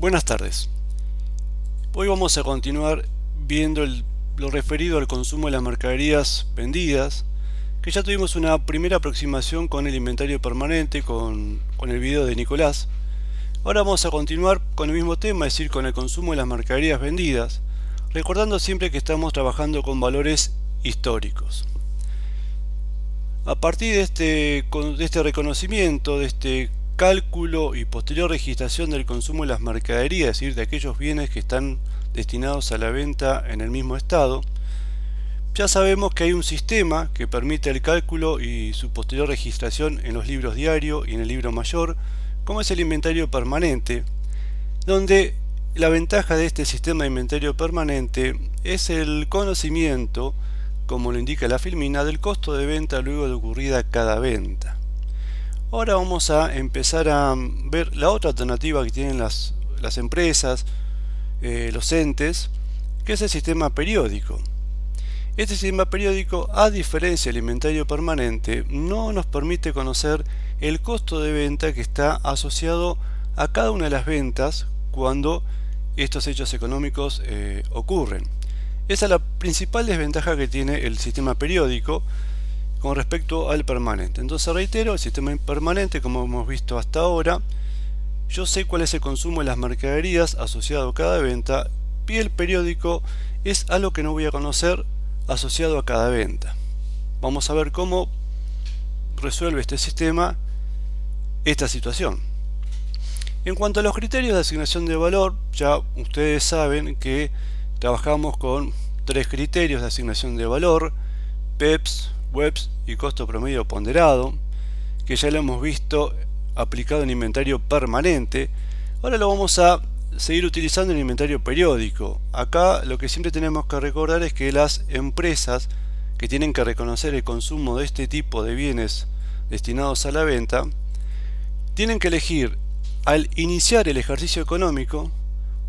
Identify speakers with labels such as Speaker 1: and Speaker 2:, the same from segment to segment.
Speaker 1: Buenas tardes. Hoy vamos a continuar viendo lo referido al consumo de las mercaderías vendidas, que ya tuvimos una primera aproximación con el inventario permanente, con el video de Nicolás. Ahora vamos a continuar con el mismo tema, es decir, con el consumo de las mercaderías vendidas, recordando siempre que estamos trabajando con valores históricos. A partir de este reconocimiento, de este cálculo y posterior registración del consumo de las mercaderías, es decir, de aquellos bienes que están destinados a la venta en el mismo estado, ya sabemos que hay un sistema que permite el cálculo y su posterior registración en los libros diario y en el libro mayor, como es el inventario permanente, donde la ventaja de este sistema de inventario permanente es el conocimiento, como lo indica la filmina, del costo de venta luego de ocurrida cada venta. Ahora vamos a empezar a ver la otra alternativa que tienen las empresas, los entes, que es el sistema periódico. Este sistema periódico, a diferencia del inventario permanente, no nos permite conocer el costo de venta que está asociado a cada una de las ventas cuando estos hechos económicos ocurren. Esa es la principal desventaja que tiene el sistema periódico con respecto al permanente. Entonces reitero, el sistema permanente, como hemos visto hasta ahora, yo sé cuál es el consumo de las mercaderías asociado a cada venta, y el periódico es algo que no voy a conocer asociado a cada venta. Vamos a ver cómo resuelve este sistema esta situación. En cuanto a los criterios de asignación de valor, ya ustedes saben que trabajamos con tres criterios de asignación de valor: PEPS, WEPS y costo promedio ponderado, que ya lo hemos visto aplicado en inventario permanente. Ahora lo vamos a seguir utilizando en inventario periódico. Acá lo que siempre tenemos que recordar es que las empresas que tienen que reconocer el consumo de este tipo de bienes destinados a la venta tienen que elegir, al iniciar el ejercicio económico,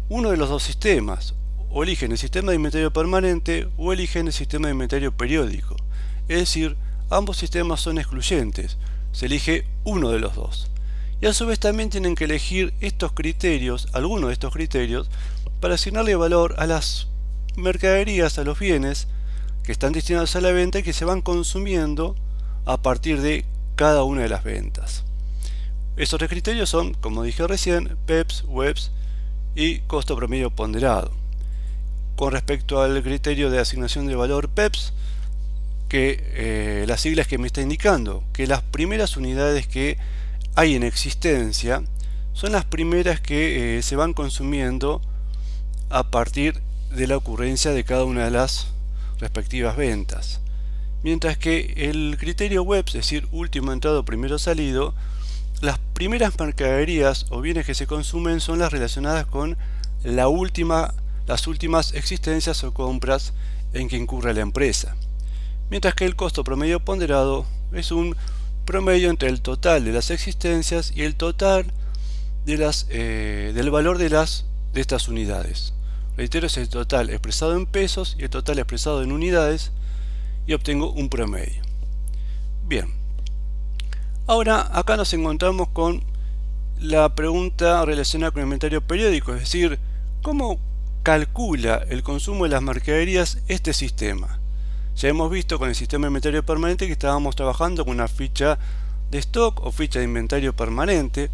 Speaker 1: uno de los dos sistemas. O eligen el sistema de inventario permanente o eligen el sistema de inventario periódico. Es decir, ambos sistemas son excluyentes, se elige uno de los dos. Y a su vez también tienen que elegir estos criterios, algunos de estos criterios, para asignarle valor a las mercaderías, a los bienes que están destinados a la venta y que se van consumiendo a partir de cada una de las ventas. Estos tres criterios son, como dije recién, PEPS, WEPS y costo promedio ponderado. Con respecto al criterio de asignación de valor PEPS, que las siglas que me está indicando que las primeras unidades que hay en existencia son las primeras que se van consumiendo a partir de la ocurrencia de cada una de las respectivas ventas. Mientras que el criterio WEPS, es decir, último entrado, primero salido, las primeras mercaderías o bienes que se consumen son las relacionadas con las últimas existencias o compras en que incurre la empresa. Mientras que el costo promedio ponderado es un promedio entre el total de las existencias y el total de del valor de estas unidades. Reitero, es el total expresado en pesos y el total expresado en unidades, y obtengo un promedio. Bien, ahora acá nos encontramos con la pregunta relacionada con el inventario periódico, es decir, ¿cómo calcula el consumo de las mercaderías este sistema? Ya hemos visto con el sistema de inventario permanente que estábamos trabajando con una ficha de stock o ficha de inventario permanente.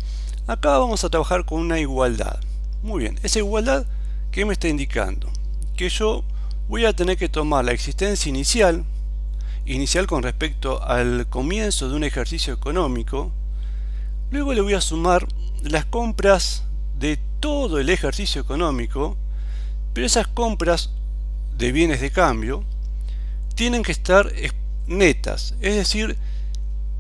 Speaker 1: Acá vamos a trabajar con una igualdad. Muy bien, esa igualdad, ¿qué me está indicando? Que yo voy a tener que tomar la existencia inicial con respecto al comienzo de un ejercicio económico, luego le voy a sumar las compras de todo el ejercicio económico, pero esas compras de bienes de cambio tienen que estar netas, es decir,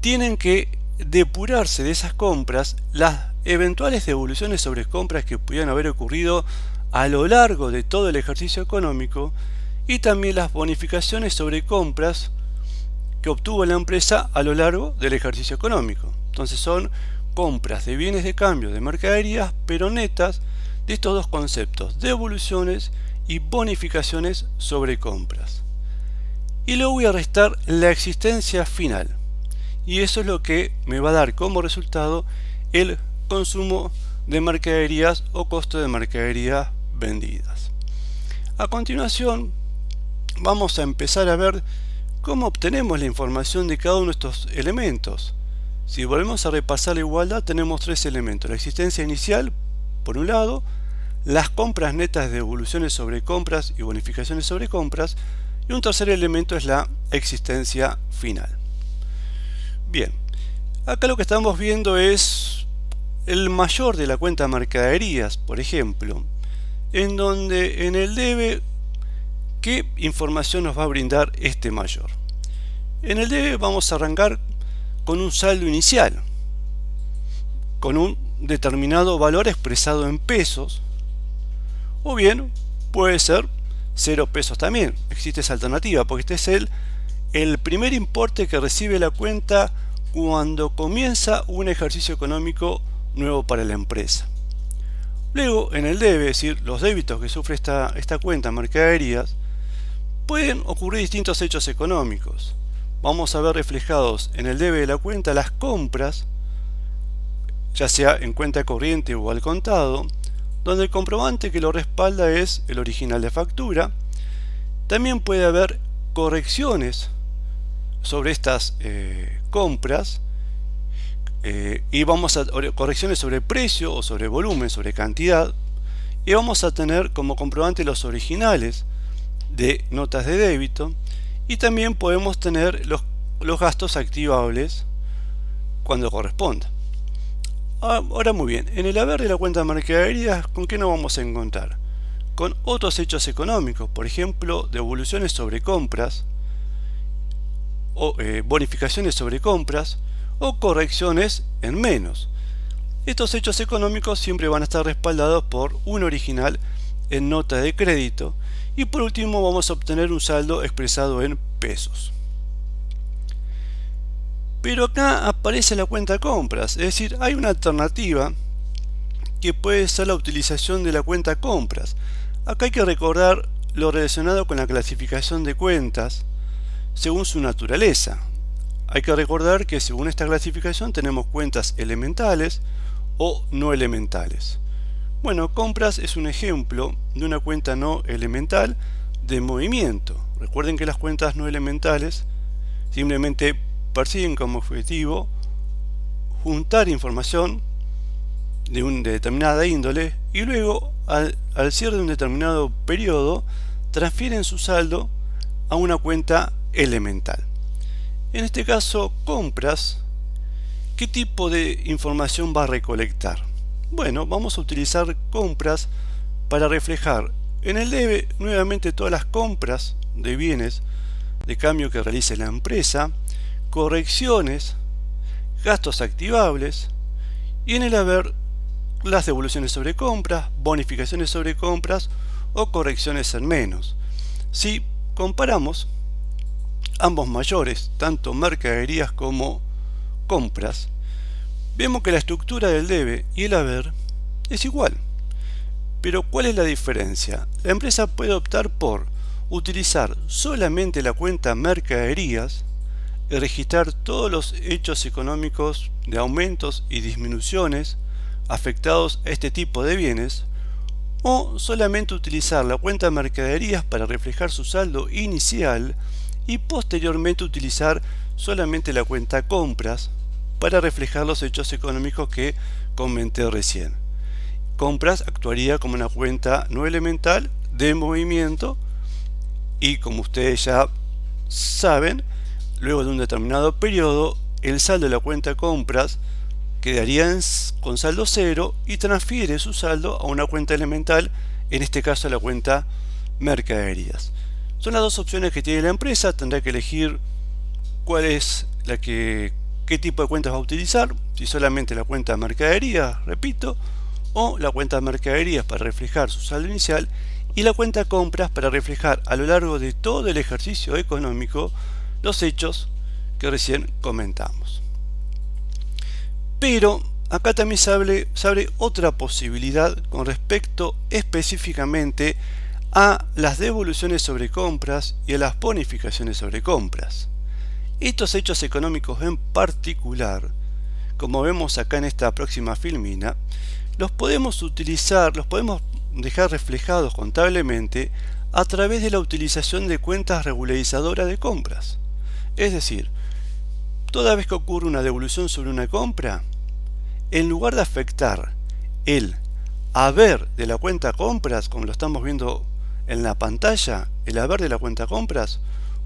Speaker 1: tienen que depurarse de esas compras las eventuales devoluciones sobre compras que pudieran haber ocurrido a lo largo de todo el ejercicio económico y también las bonificaciones sobre compras que obtuvo la empresa a lo largo del ejercicio económico. Entonces son compras de bienes de cambio de mercaderías, pero netas, de estos dos conceptos, devoluciones y bonificaciones sobre compras. Y luego voy a restar la existencia final, y eso es lo que me va a dar como resultado el consumo de mercaderías o costo de mercaderías vendidas. A continuación, vamos a empezar a ver cómo obtenemos la información de cada uno de estos elementos. Si volvemos a repasar la igualdad, tenemos tres elementos: la existencia inicial, por un lado, las compras netas de devoluciones sobre compras y bonificaciones sobre compras, y un tercer elemento es la existencia final. Bien, acá lo que estamos viendo es el mayor de la cuenta mercaderías, por ejemplo, en donde en el debe, ¿qué información nos va a brindar este mayor? En el debe vamos a arrancar con un saldo inicial, con un determinado valor expresado en pesos, o bien puede ser 0 pesos también. Existe esa alternativa, porque este es el primer importe que recibe la cuenta cuando comienza un ejercicio económico nuevo para la empresa. Luego, en el debe, es decir, los débitos que sufre esta cuenta mercaderías, pueden ocurrir distintos hechos económicos. Vamos a ver reflejados en el debe de la cuenta las compras, ya sea en cuenta corriente o al contado, donde el comprobante que lo respalda es el original de factura. También puede haber correcciones sobre estas compras, y vamos a correcciones sobre precio o sobre volumen, sobre cantidad, y vamos a tener como comprobante los originales de notas de débito, y también podemos tener los gastos activables cuando corresponda. Ahora, muy bien, en el haber de la cuenta de mercaderías, ¿con qué nos vamos a encontrar? Con otros hechos económicos, por ejemplo, devoluciones sobre compras, o bonificaciones sobre compras, o correcciones en menos. Estos hechos económicos siempre van a estar respaldados por un original en nota de crédito, y por último vamos a obtener un saldo expresado en pesos. Pero acá aparece la cuenta compras, es decir, hay una alternativa que puede ser la utilización de la cuenta compras. Acá hay que recordar lo relacionado con la clasificación de cuentas según su naturaleza. Hay que recordar que según esta clasificación tenemos cuentas elementales o no elementales. Bueno, compras es un ejemplo de una cuenta no elemental de movimiento. Recuerden que las cuentas no elementales simplemente persiguen como objetivo juntar información de determinada índole, y luego al cierre de un determinado periodo transfieren su saldo a una cuenta elemental. En este caso, compras, ¿qué tipo de información va a recolectar? Bueno, vamos a utilizar compras para reflejar en el debe nuevamente todas las compras de bienes de cambio que realice la empresa, correcciones, gastos activables, y en el haber las devoluciones sobre compras, bonificaciones sobre compras o correcciones en menos. Si comparamos ambos mayores, tanto mercaderías como compras, vemos que la estructura del debe y el haber es igual. Pero ¿cuál es la diferencia? La empresa puede optar por utilizar solamente la cuenta mercaderías y registrar todos los hechos económicos de aumentos y disminuciones afectados a este tipo de bienes, o solamente utilizar la cuenta mercaderías para reflejar su saldo inicial y posteriormente utilizar solamente la cuenta compras para reflejar los hechos económicos que comenté recién. Compras actuaría como una cuenta no elemental de movimiento, y como ustedes ya saben, luego de un determinado periodo el saldo de la cuenta compras quedaría con saldo cero y transfiere su saldo a una cuenta elemental, en este caso a la cuenta mercaderías. Son las dos opciones que tiene la empresa. Tendrá que elegir cuál es qué tipo de cuentas va a utilizar, si solamente la cuenta mercaderías, repito, o la cuenta mercaderías para reflejar su saldo inicial, y la cuenta compras para reflejar a lo largo de todo el ejercicio económico los hechos que recién comentamos. Pero acá también se abre otra posibilidad con respecto específicamente a las devoluciones sobre compras y a las bonificaciones sobre compras. Estos hechos económicos en particular, como vemos acá en esta próxima filmina, los podemos utilizar, los podemos dejar reflejados contablemente a través de la utilización de cuentas regularizadoras de compras. Es decir, toda vez que ocurre una devolución sobre una compra, en lugar de afectar el haber de la cuenta compras, como lo estamos viendo en la pantalla, el haber de la cuenta compras,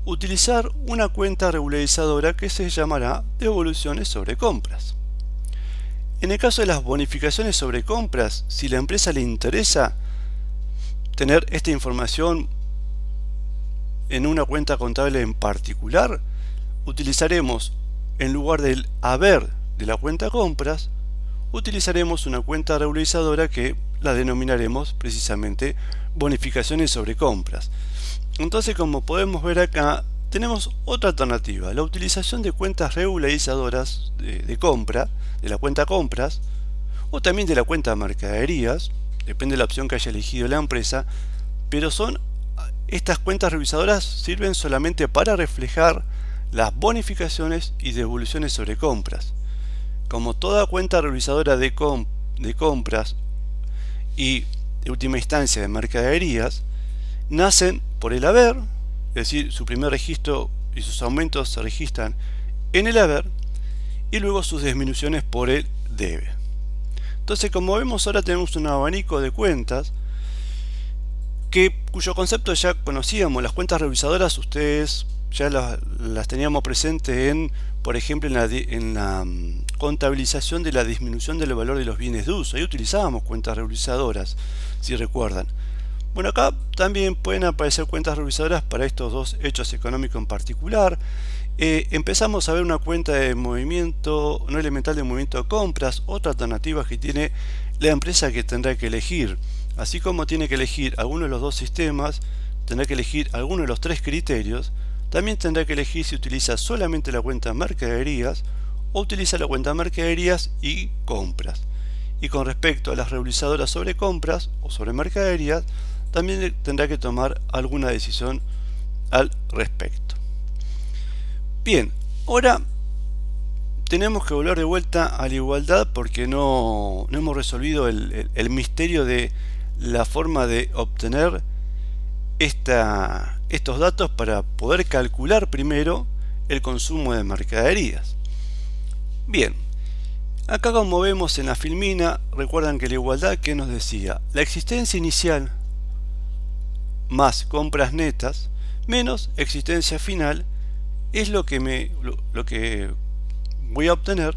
Speaker 1: utilizar una cuenta regularizadora que se llamará devoluciones sobre compras. En el caso de las bonificaciones sobre compras, si la empresa le interesa tener esta información en una cuenta contable en particular, utilizaremos, en lugar del haber de la cuenta compras, utilizaremos una cuenta regularizadora que la denominaremos precisamente bonificaciones sobre compras. Entonces, como podemos ver acá, tenemos otra alternativa, la utilización de cuentas regularizadoras de compra, de la cuenta compras, o también de la cuenta mercaderías, depende de la opción que haya elegido la empresa, pero estas cuentas regularizadoras sirven solamente para reflejar las bonificaciones y devoluciones sobre compras. Como toda cuenta regularizadora de compras y de última instancia de mercaderías, nacen por el haber, es decir, su primer registro y sus aumentos se registran en el haber, y luego sus disminuciones por el debe. Entonces, como vemos, ahora tenemos un abanico de cuentas cuyo concepto ya conocíamos. Las cuentas revisadoras ustedes ya las teníamos presentes por ejemplo, en la contabilización de la disminución del valor de los bienes de uso. Ahí utilizábamos cuentas revisadoras, si recuerdan. Bueno, acá también pueden aparecer cuentas revisadoras para estos dos hechos económicos en particular. Empezamos a ver una cuenta de movimiento no elemental de movimiento de compras, otra alternativa que tiene la empresa que tendrá que elegir. Así como tiene que elegir alguno de los dos sistemas, tendrá que elegir alguno de los tres criterios. También tendrá que elegir si utiliza solamente la cuenta mercaderías o utiliza la cuenta mercaderías y compras. Y con respecto a las regularizadoras sobre compras o sobre mercaderías, también tendrá que tomar alguna decisión al respecto. Bien, ahora tenemos que volver de vuelta a la igualdad porque no hemos resolvido el misterio de la forma de obtener estos datos para poder calcular primero el consumo de mercaderías. Bien, acá como vemos en la filmina, recuerdan que la igualdad que nos decía, la existencia inicial más compras netas menos existencia final es lo que voy a obtener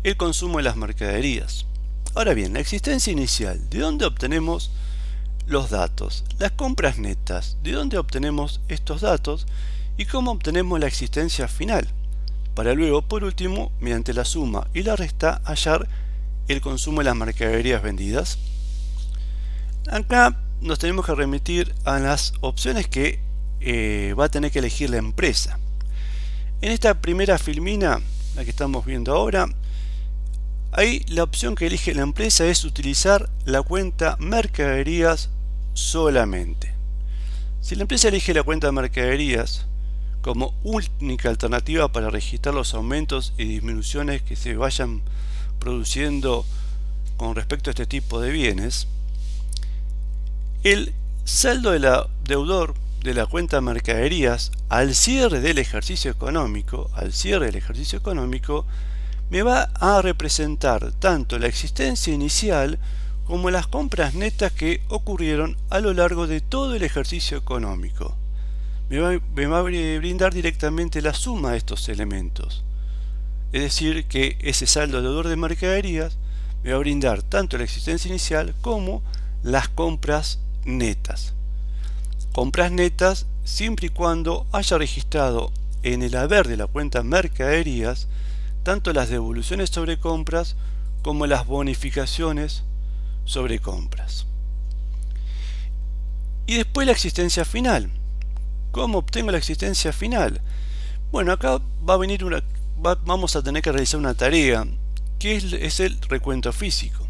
Speaker 1: el consumo de las mercaderías. Ahora bien, la existencia inicial, ¿de dónde obtenemos los datos? Las compras netas, ¿de dónde obtenemos estos datos? ¿Y cómo obtenemos la existencia final? Para luego, por último, mediante la suma y la resta, hallar el consumo de las mercaderías vendidas. Acá nos tenemos que remitir a las opciones que va a tener que elegir la empresa. En esta primera filmina, la que estamos viendo ahora, ahí la opción que elige la empresa es utilizar la cuenta mercaderías solamente. Si la empresa elige la cuenta mercaderías como única alternativa para registrar los aumentos y disminuciones que se vayan produciendo con respecto a este tipo de bienes, el saldo del deudor de la cuenta mercaderías al cierre del ejercicio económico, me va a representar tanto la existencia inicial como las compras netas que ocurrieron a lo largo de todo el ejercicio económico. Me va a brindar directamente la suma de estos elementos. Es decir, que ese saldo deudor de mercaderías me va a brindar tanto la existencia inicial como las compras netas. Compras netas siempre y cuando haya registrado en el haber de la cuenta mercaderías tanto las devoluciones sobre compras como las bonificaciones sobre compras. Y después la existencia final. ¿Cómo obtengo la existencia final? Bueno, acá vamos a tener que realizar una tarea que es el recuento físico.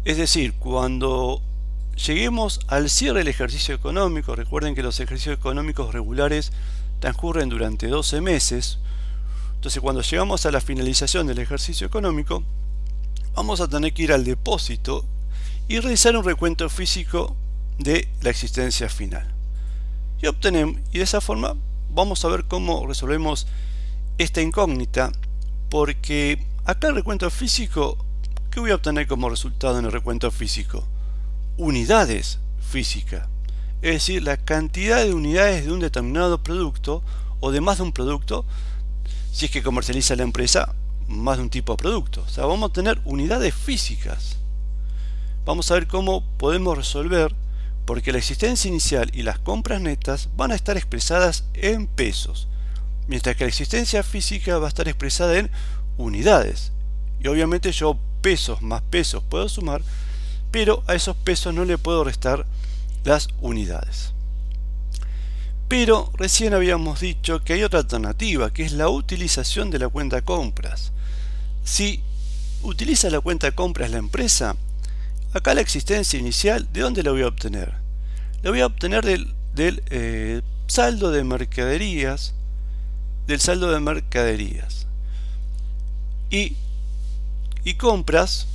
Speaker 1: Es decir, cuando lleguemos al cierre del ejercicio económico, recuerden que los ejercicios económicos regulares transcurren durante 12 meses. Entonces, cuando llegamos a la finalización del ejercicio económico, vamos a tener que ir al depósito y realizar un recuento físico de la existencia final. Y de esa forma vamos a ver cómo resolvemos esta incógnita, porque acá el recuento físico, ¿qué voy a obtener como resultado en el recuento físico? Unidades físicas, es decir, la cantidad de unidades de un determinado producto o de más de un producto, si es que comercializa la empresa más de un tipo de producto. O sea, vamos a tener unidades físicas. Vamos a ver cómo podemos resolver, porque la existencia inicial y las compras netas van a estar expresadas en pesos, mientras que la existencia física va a estar expresada en unidades. Y obviamente yo pesos más pesos puedo sumar, pero a esos pesos no le puedo restar las unidades. Pero recién habíamos dicho que hay otra alternativa, que es la utilización de la cuenta compras. Si utiliza la cuenta compras la empresa, acá la existencia inicial, ¿de dónde la voy a obtener? La voy a obtener del saldo de mercaderías, y compras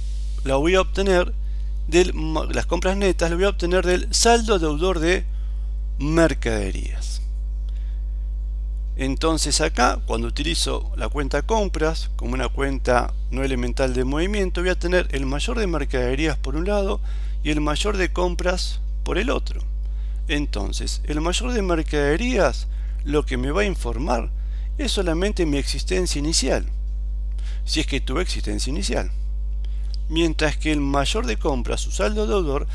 Speaker 1: la voy a obtener las compras netas las voy a obtener del saldo deudor de mercaderías. Entonces acá, cuando utilizo la cuenta compras como una cuenta no elemental de movimiento, voy a tener el mayor de mercaderías por un lado y el mayor de compras por el otro. Entonces, el mayor de mercaderías lo que me va a informar es solamente mi existencia inicial, si es que tuve existencia inicial. Mientras que el mayor de compras, su saldo deudor,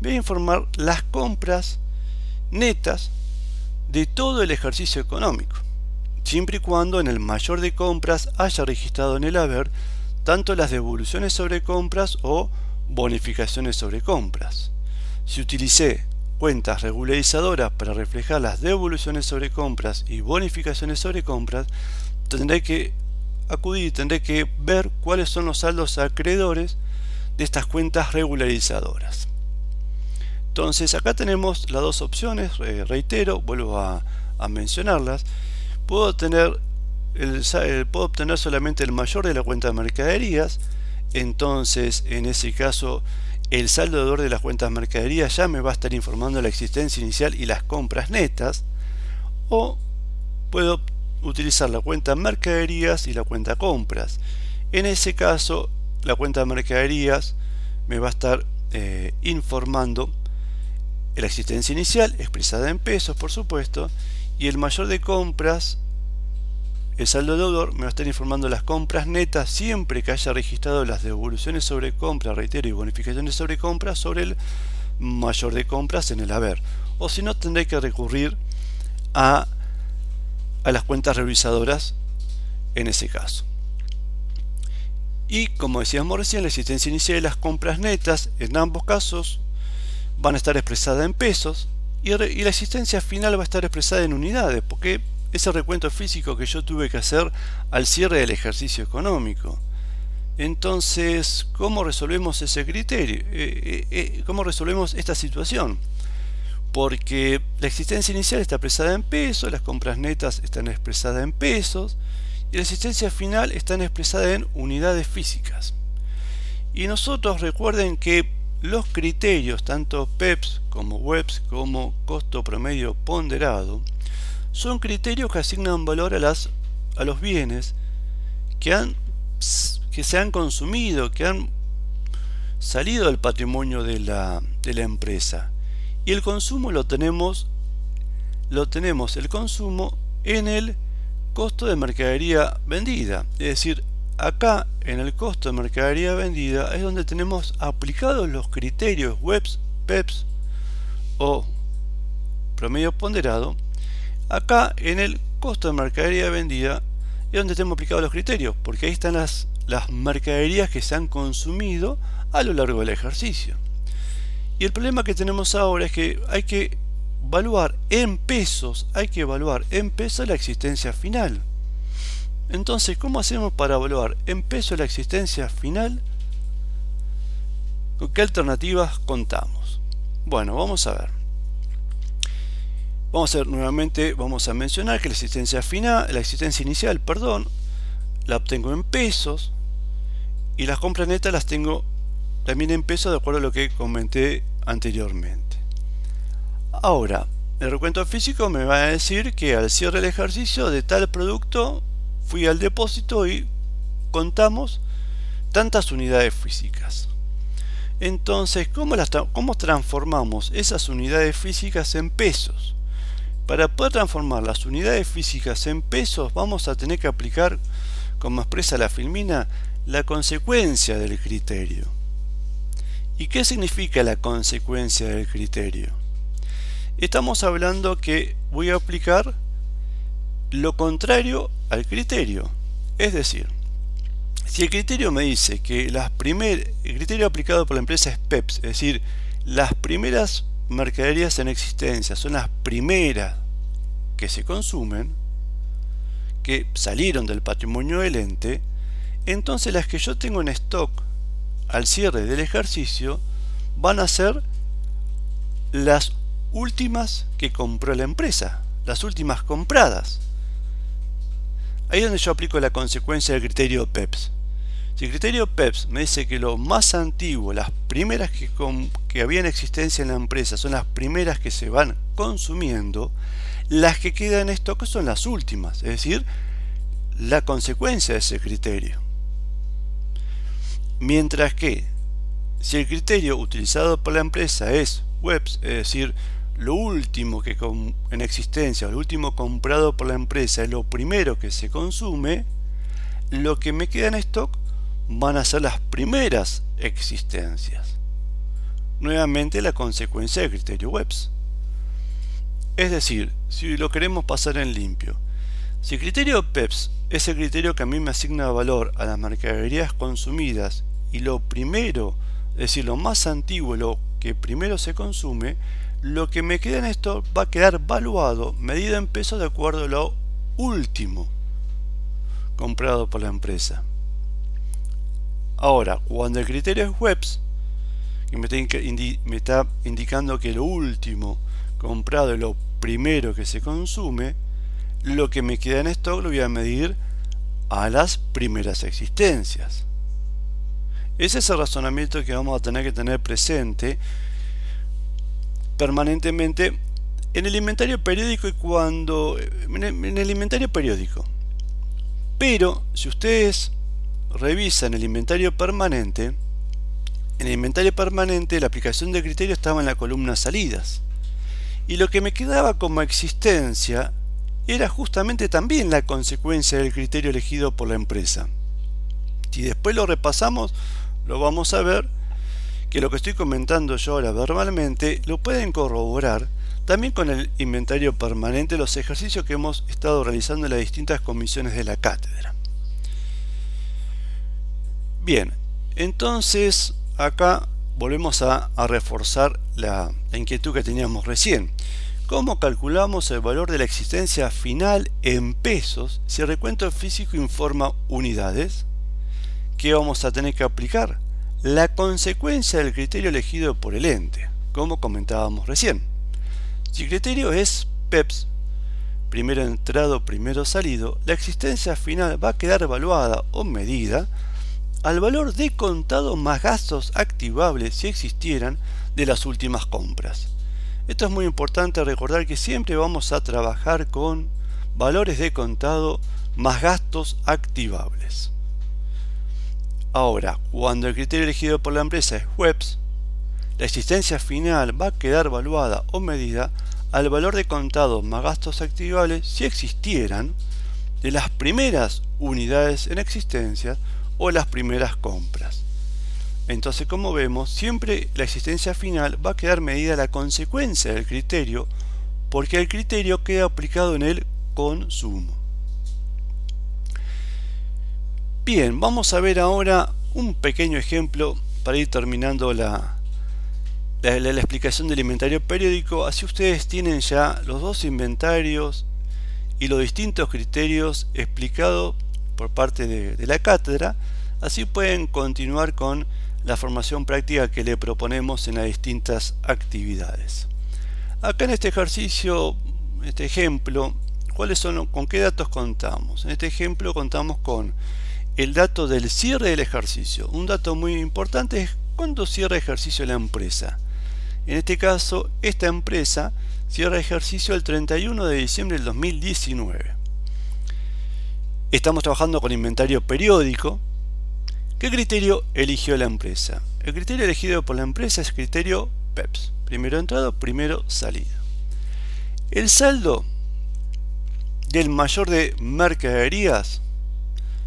Speaker 1: va a informar las compras netas de todo el ejercicio económico, siempre y cuando en el mayor de compras haya registrado en el haber tanto las devoluciones sobre compras o bonificaciones sobre compras. Si utilicé cuentas regularizadoras para reflejar las devoluciones sobre compras y bonificaciones sobre compras, tendré que ver cuáles son los saldos acreedores de estas cuentas regularizadoras. Entonces acá tenemos las dos opciones, reitero, vuelvo a mencionarlas. Puedo obtener solamente el mayor de la cuenta de mercaderías, entonces en ese caso el saldo deudor de las cuentas mercaderías ya me va a estar informando la existencia inicial y las compras netas, o puedo utilizar la cuenta mercaderías y la cuenta compras. En ese caso la cuenta de mercaderías me va a estar informando la existencia inicial expresada en pesos, por supuesto, y el mayor de compras, el saldo deudor, me va a estar informando las compras netas siempre que haya registrado las devoluciones sobre compra, reitero, y bonificaciones sobre compra sobre el mayor de compras en el haber. O si no, tendré que recurrir a las cuentas revisadoras en ese caso. Y como decíamos recién, la existencia inicial y las compras netas en ambos casos van a estar expresadas en pesos y la existencia final va a estar expresada en unidades, porque es el recuento físico que yo tuve que hacer al cierre del ejercicio económico. Entonces, ¿cómo resolvemos ese criterio? ¿Cómo resolvemos esta situación? Porque la existencia inicial está expresada en pesos, las compras netas están expresadas en pesos y la existencia final está expresada en unidades físicas. Y nosotros recuerden que los criterios, tanto PEPS como WEPS como costo promedio ponderado, son criterios que asignan valor a los bienes que se han consumido, que han salido del patrimonio de la empresa. Y el consumo lo tenemos el consumo en el costo de mercadería vendida. Es decir, acá en el costo de mercadería vendida es donde tenemos aplicados los criterios WEPS, PEPS o promedio ponderado. Acá en el costo de mercadería vendida es donde tenemos aplicados los criterios, porque ahí están las mercaderías que se han consumido a lo largo del ejercicio. Y el problema que tenemos ahora es que hay que evaluar en pesos la existencia final. Entonces, ¿cómo hacemos para evaluar en pesos la existencia final? ¿Con qué alternativas contamos? Bueno, vamos a ver. Vamos a mencionar que la existencia inicial, la obtengo en pesos. y las compras netas las tengo también en pesos de acuerdo a lo que comenté anteriormente. Ahora, el recuento físico me va a decir que al cierre del ejercicio de tal producto fui al depósito y contamos tantas unidades físicas. Entonces, ¿cómo transformamos esas unidades físicas en pesos? Para poder transformar las unidades físicas en pesos vamos a tener que aplicar, como expresa la filmina, la consecuencia del criterio. ¿Y qué significa la consecuencia del criterio? Estamos hablando que voy a aplicar lo contrario al criterio. Es decir, si el criterio me dice que el criterio aplicado por la empresa es PEPS, es decir, las primeras mercaderías en existencia son las primeras que se consumen, que salieron del patrimonio del ente, entonces las que yo tengo en stock al cierre del ejercicio van a ser las últimas que compró la empresa, las últimas compradas. Ahí es donde yo aplico la consecuencia del criterio PEPS. Si el criterio PEPS me dice que lo más antiguo, las primeras que había en existencia en la empresa son las primeras que se van consumiendo, las que quedan en stock son las últimas, es decir, la consecuencia de ese criterio. Mientras que si el criterio utilizado por la empresa es WEPS, es decir, lo último que en existencia, o lo último comprado por la empresa es lo primero que se consume, lo que me queda en stock van a ser las primeras existencias. Nuevamente la consecuencia del criterio WEPS. Es decir, si lo queremos pasar en limpio, si el criterio PEPS es el criterio que a mí me asigna valor a las mercaderías consumidas y lo primero, es decir, lo más antiguo, lo que primero se consume, lo que me queda en esto va a quedar valuado, medido en pesos de acuerdo a lo último comprado por la empresa. Ahora, cuando el criterio es WEPS, que me está indicando que lo último comprado es lo primero que se consume, lo que me queda en stock lo voy a medir a las primeras existencias. Ese es el razonamiento que vamos a tener que tener presente permanentemente en el inventario periódico en el inventario periódico. Pero si ustedes revisan el inventario permanente, en el inventario permanente la aplicación del criterio estaba en la columna salidas, y lo que me quedaba como existencia era justamente también la consecuencia del criterio elegido por la empresa. Si después lo repasamos, lo vamos a ver que lo que estoy comentando yo ahora verbalmente lo pueden corroborar también con el inventario permanente, los ejercicios que hemos estado realizando en las distintas comisiones de la cátedra. Bien, entonces acá volvemos a reforzar la inquietud que teníamos recién. ¿Cómo calculamos el valor de la existencia final en pesos si el recuento físico informa unidades? ¿Qué vamos a tener que aplicar? La consecuencia del criterio elegido por el ente, como comentábamos recién. Si el criterio es PEPS, primero entrado, primero salido, la existencia final va a quedar evaluada o medida al valor de contado más gastos activables si existieran de las últimas compras. Esto es muy importante recordar que siempre vamos a trabajar con valores de contado más gastos activables. Ahora, cuando el criterio elegido por la empresa es WEPS, la existencia final va a quedar evaluada o medida al valor de contado más gastos activables si existieran de las primeras unidades en existencia o las primeras compras. Entonces, como vemos, siempre la existencia final va a quedar medida la consecuencia del criterio, porque el criterio queda aplicado en el consumo. Bien, vamos a ver ahora un pequeño ejemplo para ir terminando la explicación del inventario periódico. Así ustedes tienen ya los dos inventarios y los distintos criterios explicados por parte de la cátedra. Así pueden continuar con la formación práctica que le proponemos en las distintas actividades. Acá en este ejercicio, este ejemplo, ¿con qué datos contamos? En este ejemplo contamos con el dato del cierre del ejercicio. Un dato muy importante es cuándo cierra ejercicio la empresa. En este caso, esta empresa cierra ejercicio el 31 de diciembre del 2019. Estamos trabajando con inventario periódico. ¿Qué criterio eligió la empresa? El criterio elegido por la empresa es criterio PEPS. Primero entrado, primero salido. El saldo del mayor de mercaderías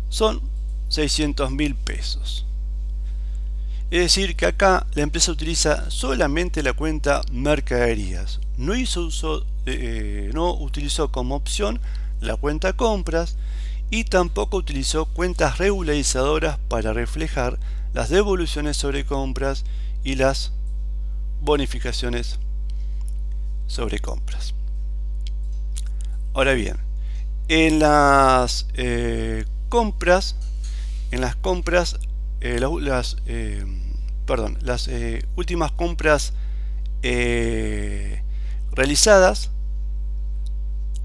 Speaker 1: son 600.000 pesos. Es decir, que acá la empresa utiliza solamente la cuenta mercaderías. No utilizó como opción la cuenta compras y tampoco utilizó cuentas regularizadoras para reflejar las devoluciones sobre compras y las bonificaciones sobre compras. Ahora bien, en las compras,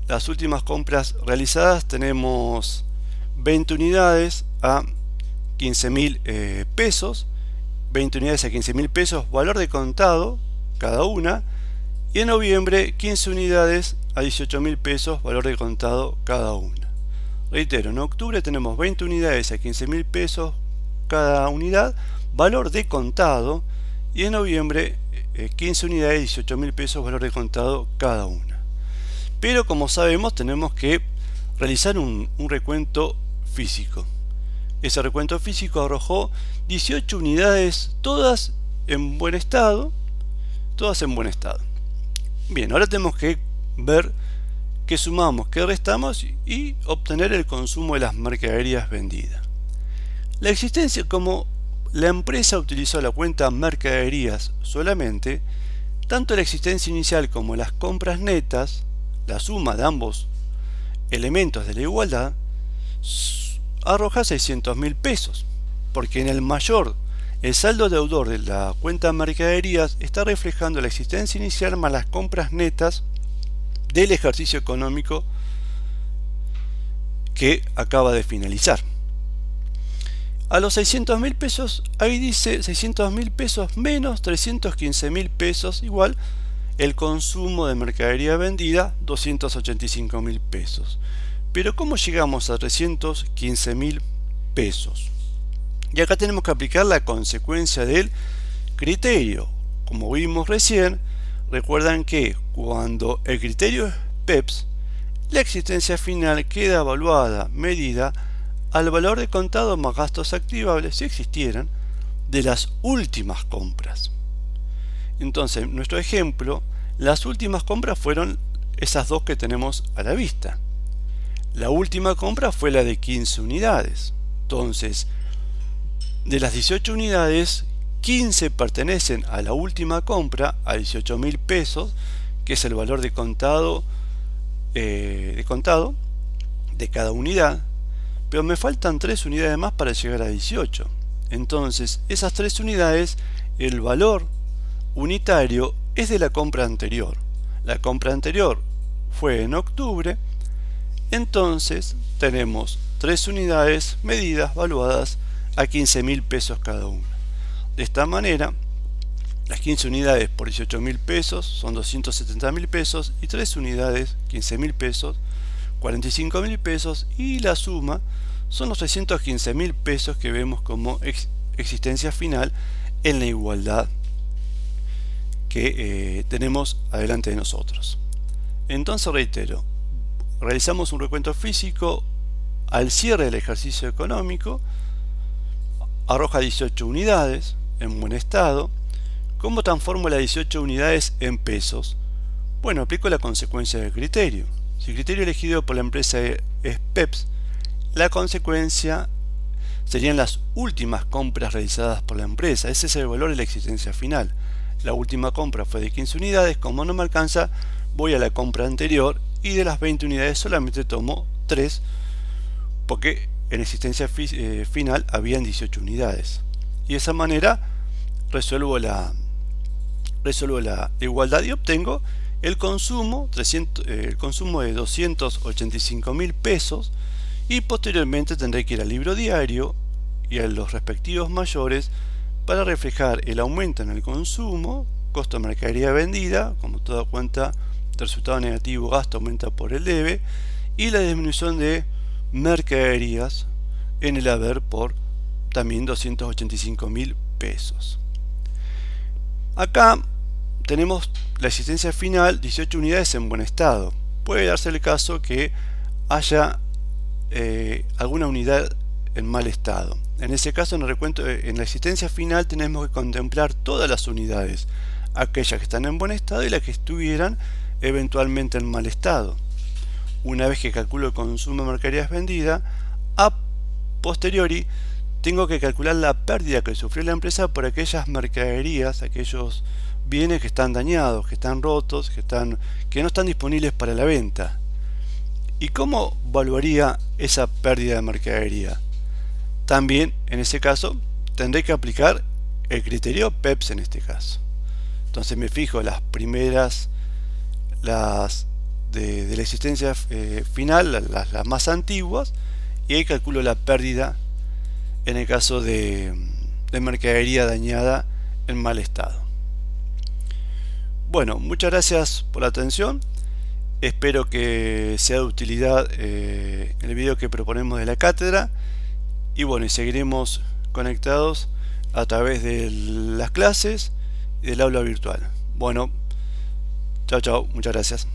Speaker 1: las últimas compras realizadas, tenemos 20 unidades a 15.000 pesos, 20 unidades a 15.000 pesos, valor de contado cada una, y en noviembre 15 unidades a 18.000 pesos, valor de contado cada una. Reitero, en octubre tenemos 20 unidades a 15.000 pesos cada unidad, valor de contado, y en noviembre 15 unidades, 18.000 pesos, valor de contado cada una. Pero como sabemos, tenemos que realizar un recuento físico. Ese recuento físico arrojó 18 unidades, todas en buen estado. Bien, ahora tenemos que ver qué sumamos, qué restamos y obtener el consumo de las mercaderías vendidas. La existencia, como la empresa utilizó la cuenta mercaderías solamente, tanto la existencia inicial como las compras netas, la suma de ambos elementos de la igualdad, arroja 600.000 pesos, porque en el saldo deudor de la cuenta mercaderías está reflejando la existencia inicial más las compras netas del ejercicio económico que acaba de finalizar. A los 600.000 pesos, ahí dice 600.000 pesos menos 315.000 pesos, igual el consumo de mercadería vendida, 285.000 pesos. Pero ¿cómo llegamos a 315.000 pesos? Y acá tenemos que aplicar la consecuencia del criterio. Como vimos recién, recuerdan que cuando el criterio es PEPS, la existencia final queda evaluada, medida al valor de contado más gastos activables, si existieran, de las últimas compras. Entonces, en nuestro ejemplo, las últimas compras fueron esas dos que tenemos a la vista. La última compra fue la de 15 unidades. Entonces, de las 18 unidades, 15 pertenecen a la última compra, a 18.000 pesos, que es el valor de contado de cada unidad, pero me faltan 3 unidades más para llegar a 18. Entonces, esas 3 unidades, el valor unitario es de la compra anterior. La compra anterior fue en octubre, entonces tenemos 3 unidades medidas, valuadas a 15.000 pesos cada una. De esta manera, las 15 unidades por 18.000 pesos son 270.000 pesos y 3 unidades, 15.000 pesos, 45.000 pesos, y la suma son los 315.000 pesos que vemos como existencia final en la igualdad que tenemos adelante de nosotros. Entonces, reitero, realizamos un recuento físico al cierre del ejercicio económico, arroja 18 unidades en buen estado. ¿Cómo transformo las 18 unidades en pesos? Bueno, aplico la consecuencia del criterio. Si el criterio elegido por la empresa es PEPS, la consecuencia serían las últimas compras realizadas por la empresa. Ese es el valor de la existencia final. La última compra fue de 15 unidades, como no me alcanza, voy a la compra anterior y de las 20 unidades solamente tomo 3, porque en existencia final habían 18 unidades. Y de esa manera resuelvo la igualdad y obtengo el consumo de 285.000 pesos, y posteriormente tendré que ir al libro diario y a los respectivos mayores para reflejar el aumento en el consumo, costo de mercadería vendida, como toda cuenta de resultado negativo, gasto aumenta por el debe, y la disminución de mercaderías en el haber por también 285.000 pesos. Acá tenemos la existencia final, 18 unidades en buen estado. Puede darse el caso que haya alguna unidad en mal estado. En ese caso, en el recuento, en la existencia final tenemos que contemplar todas las unidades, aquellas que están en buen estado y las que estuvieran eventualmente en mal estado. Una vez que calculo el consumo de mercaderías vendidas, a posteriori tengo que calcular la pérdida que sufrió la empresa por aquellas mercaderías, aquellos bienes que están dañados, que están rotos, que no están disponibles para la venta. ¿Y cómo evaluaría esa pérdida de mercadería? También, en ese caso, tendré que aplicar el criterio PEPS en este caso. Entonces me fijo las primeras, las de la existencia final, las más antiguas, y ahí calculo la pérdida en el caso de mercadería dañada en mal estado. Bueno, muchas gracias por la atención. Espero que sea de utilidad el video que proponemos de la cátedra. Y bueno, y seguiremos conectados a través de las clases y del aula virtual. Bueno, chao, chao, muchas gracias.